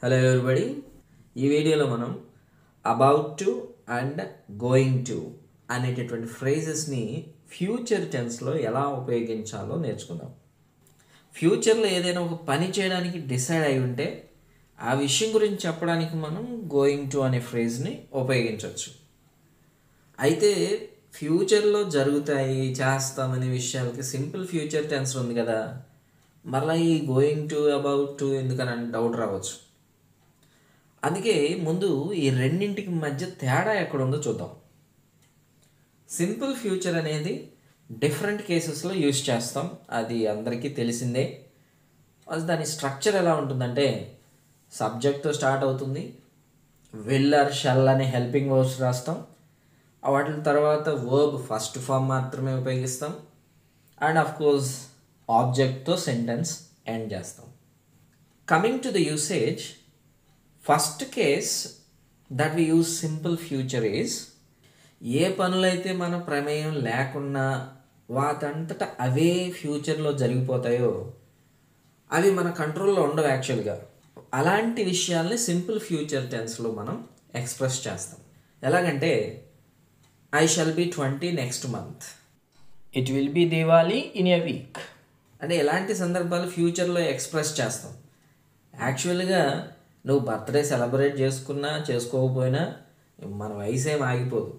Hello everybody, ఈ వీడియోలో మనం about to and going to అనేటటువంటి ఫ్రేజెస్ని ఫ్యూచర్ టెన్స్లో ఎలా ఉపయోగించాలో నేర్చుకుందాం. ఫ్యూచర్లో ఏదైనా ఒక పని చేయడానికి డిసైడ్ అయి ఉంటే ఆ విషయం గురించి చెప్పడానికి మనం గోయింగ్ టు అనే ఫ్రేజ్ని ఉపయోగించవచ్చు. అయితే ఫ్యూచర్లో జరుగుతాయి చేస్తామనే విషయాలకి సింపుల్ ఫ్యూచర్ టెన్స్ ఉంది కదా, మరలా ఈ గోయింగ్ టు అబౌట్ టు ఎందుకని డౌట్ రావచ్చు. అందుకే ముందు ఈ రెండింటికి మధ్య తేడా ఎక్కడుందో చూద్దాం. సింపుల్ ఫ్యూచర్ అనేది డిఫరెంట్ కేసెస్లో యూజ్ చేస్తాం, అది అందరికీ తెలిసిందే. దాని స్ట్రక్చర్ ఎలా ఉంటుందంటే సబ్జెక్ట్తో స్టార్ట్ అవుతుంది, విల్ ఆర్ షల్ అనే హెల్పింగ్ వర్బ్స్ రాస్తాం, వాటి తర్వాత వర్బ్ ఫస్ట్ ఫామ్ మాత్రమే ఉపయోగిస్తాం, అండ్ ఆఫ్ కోర్స్ ఆబ్జెక్ట్తో సెంటెన్స్ ఎండ్ చేస్తాం. Coming to the usage, first case that we use simple future is, ఏ పనులైతే మన ప్రమేయం లేకున్నా వాటంతట అవే ఫ్యూచర్లో జరిగిపోతాయో అవి మన కంట్రోల్లో ఉండవు యాక్చువల్గా. అలాంటి విషయాల్ని సింపుల్ ఫ్యూచర్ టెన్స్లో మనం ఎక్స్ప్రెస్ చేస్తాం. ఎలాగంటే I shall be 20 next month, it will be Diwali in a week. అంటే ఎలాంటి సందర్భాలు ఫ్యూచర్లో ఎక్స్ప్రెస్ చేస్తాం. యాక్చువల్గా నువ్వు బర్త్డే సెలబ్రేట్ చేసుకున్నా చేసుకోకపోయినా మన వయసు ఏం ఆగిపోదు,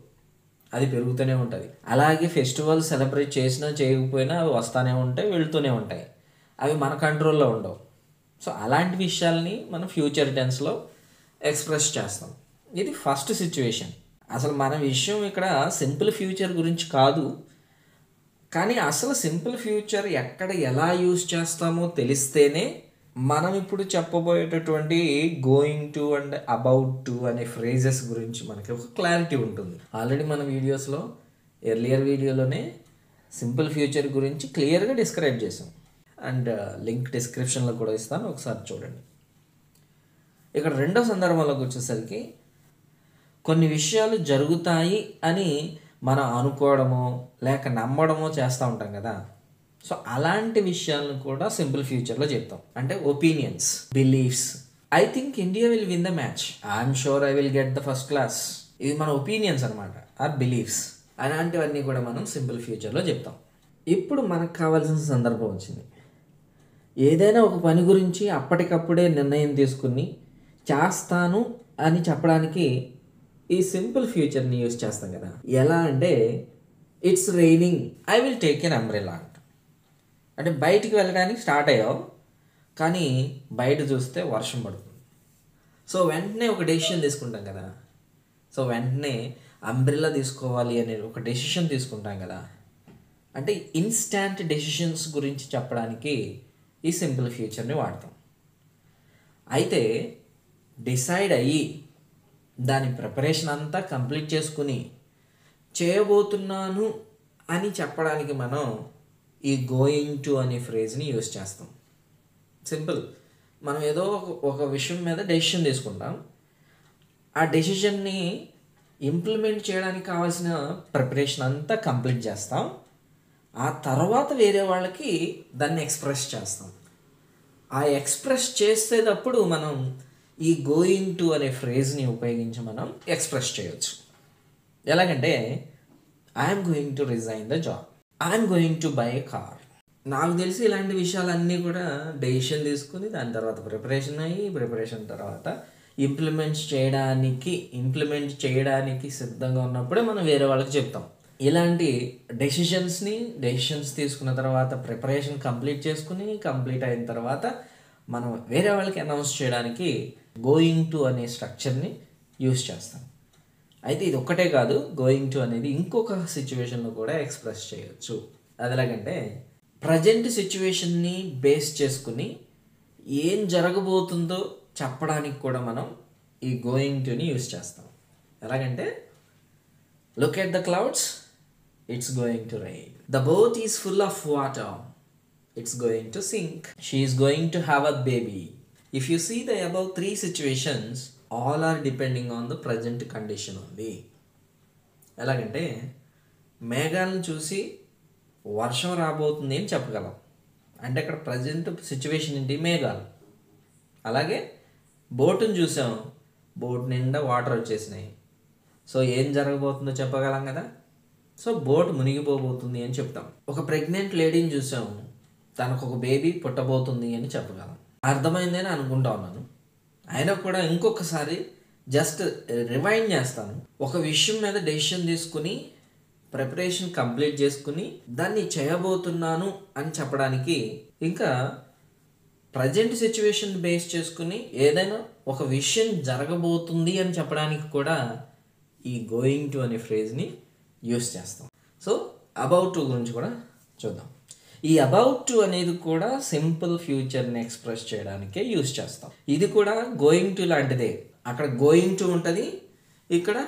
అది పెరుగుతూనే ఉంటుంది. అలాగే ఫెస్టివల్ సెలబ్రేట్ చేసినా చేయకపోయినా అవి వస్తూనే ఉంటాయి, వెళుతూనే ఉంటాయి, అవి మన కంట్రోల్లో ఉండవు. సో అలాంటి విషయాల్ని మనం ఫ్యూచర్ టెన్స్లో ఎక్స్ప్రెస్ చేస్తాం. ఇది ఫస్ట్ సిచ్యువేషన్. అసలు మన విషయం ఇక్కడ సింపుల్ ఫ్యూచర్ గురించి కాదు, కానీ అసలు సింపుల్ ఫ్యూచర్ ఎక్కడ ఎలా యూజ్ చేస్తామో తెలిస్తేనే మనం ఇప్పుడు చెప్పబోయేటటువంటి going to and about to అనే ఫ్రేజెస్ గురించి మనకి ఒక క్లారిటీ ఉంటుంది. ఆల్రెడీ మన వీడియోస్లో ఎర్లియర్ వీడియోలోనే సింపుల్ ఫ్యూచర్ గురించి క్లియర్గా డిస్క్రైబ్ చేసాం, అండ్ లింక్ డిస్క్రిప్షన్లో కూడా ఇస్తాను, ఒకసారి చూడండి. ఇక్కడ రెండో సందర్భంలోకి వచ్చేసరికి కొన్ని విషయాలు జరుగుతాయి అని మనం అనుకోవడమో లేక నమ్మడమో చేస్తూ ఉంటాం కదా. సో అలాంటి విషయాలను కూడా సింపుల్ ఫ్యూచర్లో చెప్తాం. అంటే opinions, beliefs. I think India will win the match, I'm sure I will get the first class. ఇది మన ఒపీనియన్స్ అనమాట, ఆర్ బిలీఫ్స్. అలాంటివన్నీ కూడా మనం సింపుల్ ఫ్యూచర్లో చెప్తాం. ఇప్పుడు మనకు కావాల్సిన సందర్భం వచ్చింది. ఏదైనా ఒక పని గురించి అప్పటికప్పుడే నిర్ణయం తీసుకుని చేస్తాను అని చెప్పడానికి ఈ సింపుల్ ఫ్యూచర్ని యూజ్ చేస్తాం కదా. ఎలా అంటే it's raining, I will take an umbrella అంట. అంటే బయటికి వెళ్ళడానికి స్టార్ట్ అయ్యావు, కానీ బయట చూస్తే వర్షం పడుతుంది. సో వెంటనే ఒక డెసిషన్ తీసుకుంటాం కదా. సో వెంటనే అంబ్రెల్లా తీసుకోవాలి అనే ఒక డెసిషన్ తీసుకుంటాం కదా. అంటే ఇన్స్టాంట్ డెసిషన్స్ గురించి చెప్పడానికి ఈ సింపుల్ ఫ్యూచర్ని వాడతాం. అయితే డిసైడ్ అయ్యి దాని ప్రిపరేషన్ అంతా కంప్లీట్ చేసుకుని చేయబోతున్నాను అని చెప్పడానికి మనం ఈ గోయింగ్ టు అనే ఫ్రేజ్ని యూజ్ చేస్తాం. సింపుల్, మనం ఏదో ఒక విషయం మీద డెసిషన్ తీసుకుంటాం, ఆ డెసిషన్ని ఇంప్లిమెంట్ చేయడానికి కావాల్సిన ప్రిపరేషన్ అంతా కంప్లీట్ చేస్తాం, ఆ తర్వాత వేరే వాళ్ళకి దాన్ని ఎక్స్ప్రెస్ చేస్తాం. ఆ ఎక్స్ప్రెస్ చేసేటప్పుడు మనం ఈ గోయింగ్ టు అనే ఫ్రేజ్ని ఉపయోగించి మనం ఎక్స్ప్రెస్ చేయొచ్చు. ఎలాగంటే I'm going to resign the job, I'm going to buy A car. నాకు తెలిసి ఇలాంటి విషయాలన్నీ కూడా డెసిషన్ తీసుకుని దాని తర్వాత ప్రిపరేషన్ అయ్యి, ప్రిపరేషన్ తర్వాత ఇంప్లిమెంట్ చేయడానికి సిద్ధంగా ఉన్నప్పుడే మనం వేరే వాళ్ళకి చెప్తాం. ఇలాంటి డెసిషన్స్ తీసుకున్న తర్వాత ప్రిపరేషన్ కంప్లీట్ అయిన తర్వాత మనం వేరే వాళ్ళకి అనౌన్స్ చేయడానికి గోయింగ్ టు అనే స్ట్రక్చర్ని యూజ్ చేస్తాం. అయితే ఇది ఒక్కటే కాదు, గోయింగ్ టు అనేది ఇంకొక సిచ్యువేషన్లో కూడా ఎక్స్ప్రెస్ చేయొచ్చు. అది ఎలాగంటే ప్రజెంట్ సిచ్యువేషన్ని బేస్ చేసుకుని ఏం జరగబోతుందో చెప్పడానికి కూడా మనం ఈ గోయింగ్ టుని యూజ్ చేస్తాం. ఎలాగంటే look at the clouds, it's going to rain. The boat is full of water, it's going to sink. She is going to have a baby. If you see the above three situations, all are depending on the present condition only. ఎలాగంటే మేఘాలను చూసి వర్షం రాబోతుంది అని చెప్పగలం, అంటే అక్కడ present situation ఏంటి, మేఘాలు. అలాగే బోటుని చూసాం, బోట్ నిండా వాటర్ వచ్చేసినాయి. సో ఏం జరగబోతుందో చెప్పగలం కదా. సో బోట్ మునిగిపోబోతుంది అని చెప్తాం. ఒక ప్రెగ్నెంట్ లేడీని చూసాం, తనకు ఒక బేబీ పుట్టబోతుంది అని చెప్పగలం. అర్థమైందని అనుకుంటా ఉన్నాను. అయినా కూడా ఇంకొకసారి జస్ట్ రిమైండ్ చేస్తాను. ఒక విషయం మీద డెసిషన్ తీసుకుని ప్రిపరేషన్ కంప్లీట్ చేసుకుని దాన్ని చేయబోతున్నాను అని చెప్పడానికి, ఇంకా ప్రజెంట్ సిచ్యువేషన్ బేస్ చేసుకుని ఏదైనా ఒక విషయం జరగబోతుంది అని చెప్పడానికి కూడా ఈ గోయింగ్ టు అనే ఫ్రేజ్ని యూస్ చేస్తాం. సో అబౌట్ టు గురించి కూడా చూద్దాం. ఈ అబౌట్ టు అనేది కూడా సింపుల్ ఫ్యూచర్ని ఎక్స్ప్రెస్ చేయడానికే యూస్ చేస్తాం. ఇది కూడా గోయింగ్ టు లాంటిదే. అక్కడ గోయింగ్ టు ఉంటుంది, ఇక్కడ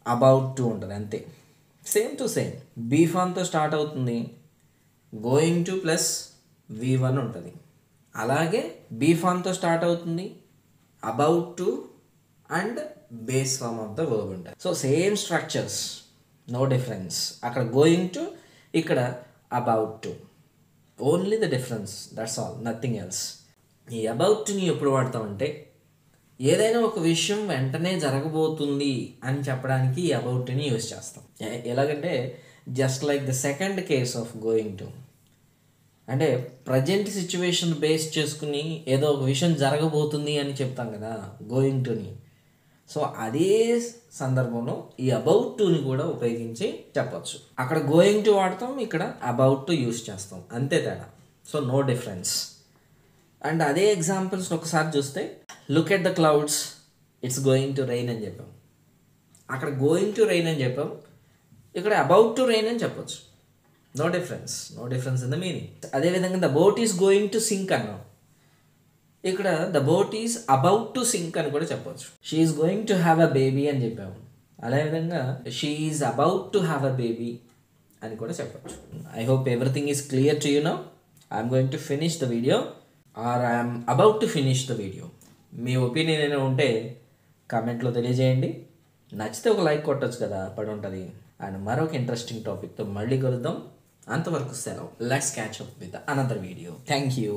అబౌట్ టు ఉంటుంది, అంతే. Same to same. బీ ఫామ్తో స్టార్ట్ అవుతుంది, గోయింగ్ టు ప్లస్ V1 ఉంటుంది. అలాగే బీ ఫామ్తో స్టార్ట్ అవుతుంది, about to and base form of the verb ఉంటుంది. So same structures, no difference. అక్కడ గోయింగ్ టు, ఇక్కడ about to. Only the difference, that's all, nothing else. ఈ about టుని ఎప్పుడు వాడతామంటే ఏదైనా ఒక విషయం వెంటనే జరగబోతుంది అని చెప్పడానికి ఈ అబౌట్ టుని యూజ్ చేస్తాం. ఎలాగంటే just like the second case of going to, అంటే ప్రజెంట్ సిచ్యువేషన్ బేస్ చేసుకుని ఏదో ఒక విషయం జరగబోతుంది అని చెప్తాం కదా గోయింగ్ టుని. సో అదే సందర్భంలో ఈ అబౌట్ టుని కూడా ఉపయోగించి చెప్పచ్చు. అక్కడ గోయింగ్ టు వాడతాం, ఇక్కడ అబౌట్ టు యూస్ చేస్తాం, అంతే తేడా. So no difference. అండ్ అదే ఎగ్జాంపుల్స్ ఒకసారి చూస్తే, look at the clouds, it's going to rain అని చెప్పాం. అక్కడ గోయింగ్ టు రెయిన్ అని చెప్పాం, ఇక్కడ అబౌట్ టు రెయిన్ అని చెప్పొచ్చు. No difference, no difference in the meaning. అదేవిధంగా the boat is going to sink అన్నాం, ఇక్కడ the boat is about to sink అని కూడా చెప్పొచ్చు. She is going to have a baby అని చెప్పాము, అదేవిధంగా she is about to have a baby అని కూడా చెప్పొచ్చు. I hope everything is clear to you now. I'm going to finish the video or I'm about to finish the video. Me opinion ఏమైనా ఉంటే కామెంట్లో తెలియజేయండి. నచ్చితే ఒక లైక్ కొట్టచ్చు కదా, పడి ఉంటుంది. అండ్ మరొక ఇంట్రెస్టింగ్ టాపిక్తో మళ్ళీ కలుద్దాం. అంతవరకు సెలవు. Let's catch up with another video. Thank you.